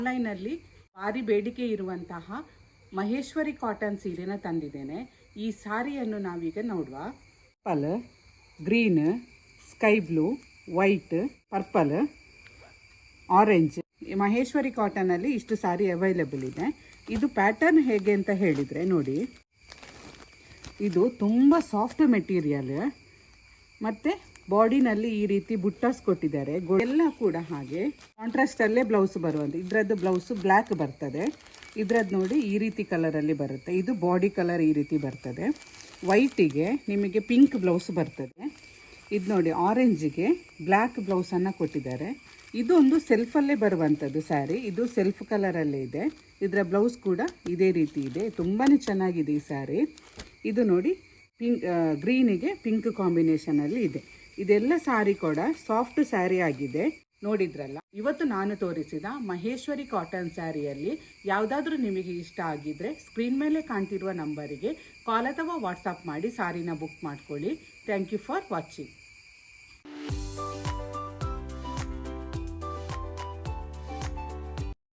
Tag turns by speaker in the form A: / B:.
A: ಆನ್ಲೈನಲ್ಲಿ ಭಾರಿ ಬೇಡಿಕೆ ಇರುವಂತಹ ಮಹೇಶ್ವರಿ ಕಾಟನ್ ಸೀರೆನ ತಂದಿದ್ದೇನೆ. ಈ ಸಾರಿಯನ್ನು ನಾವೀಗ ನೋಡುವ. Purple, green, sky blue, white, purple, orange. Maheshwari ಕಾಟನಲ್ಲಿ ಇಷ್ಟು ಸಾರಿ ಅವೈಲೇಬಲ್ ಇದೆ. ಇದು ಪ್ಯಾಟರ್ನ್ ಹೇಗೆ ಅಂತ ಹೇಳಿದರೆ ನೋಡಿ, ಇದು ತುಂಬ ಸಾಫ್ಟ್ ಮೆಟೀರಿಯಲ್ ಮತ್ತು ಬಾಡಿನಲ್ಲಿ ಈ ರೀತಿ ಬುಟ್ಟಾಸ್ ಕೊಟ್ಟಿದ್ದಾರೆ. ಎಲ್ಲ ಕೂಡ ಹಾಗೆ ಕಾಂಟ್ರಾಸ್ಟಲ್ಲೇ ಬ್ಲೌಸ್ ಬರುವಂಥ. ಇದರದ್ದು ಬ್ಲೌಸು ಬ್ಲ್ಯಾಕ್ ಬರ್ತದೆ. ಇದರದ್ದು ನೋಡಿ ಈ ರೀತಿ ಕಲರಲ್ಲಿ ಬರುತ್ತೆ. ಇದು ಬಾಡಿ ಕಲರ್ ಈ ರೀತಿ ಬರ್ತದೆ. ವೈಟಿಗೆ ನಿಮಗೆ ಪಿಂಕ್ ಬ್ಲೌಸ್ ಬರ್ತದೆ. ಇದು ನೋಡಿ ಆರೆಂಜಿಗೆ ಬ್ಲ್ಯಾಕ್ ಬ್ಲೌಸನ್ನು ಕೊಟ್ಟಿದ್ದಾರೆ. ಇದು ಒಂದು ಸೆಲ್ಫಲ್ಲೇ ಬರುವಂಥದ್ದು ಸ್ಯಾರಿ. ಇದು ಸೆಲ್ಫ್ ಕಲರಲ್ಲೇ ಇದೆ. ಇದರ ಬ್ಲೌಸ್ ಕೂಡ ಇದೇ ರೀತಿ ಇದೆ. ತುಂಬಾ ಚೆನ್ನಾಗಿದೆ ಈ ಸ್ಯಾರಿ. ಇದು ನೋಡಿ ಗ್ರೀನಿಗೆ ಪಿಂಕ್ ಕಾಂಬಿನೇಷನಲ್ಲಿ ಇದೆ. ಇದೆಲ್ಲ ಸಾರಿ ಕೂಡ ಸಾಫ್ಟ್ ಸ್ಯಾರಿ ಆಗಿದೆ. ನೋಡಿದ್ರಲ್ಲ, ಇವತ್ತು ನಾನು ತೋರಿಸಿದ ಮಹೇಶ್ವರಿ ಕಾಟನ್ ಸ್ಯಾರಿಯಲ್ಲಿ ಯಾವುದಾದ್ರೂ ನಿಮಗೆ ಇಷ್ಟ ಆಗಿದ್ದರೆ ಸ್ಕ್ರೀನ್ ಮೇಲೆ ಕಾಣ್ತಿರುವ ನಂಬರಿಗೆ ಕಾಲ್ ಅಥವಾ ವಾಟ್ಸಪ್ ಮಾಡಿ ಸಾರಿನ ಬುಕ್ ಮಾಡ್ಕೊಳ್ಳಿ. Thank you for watching.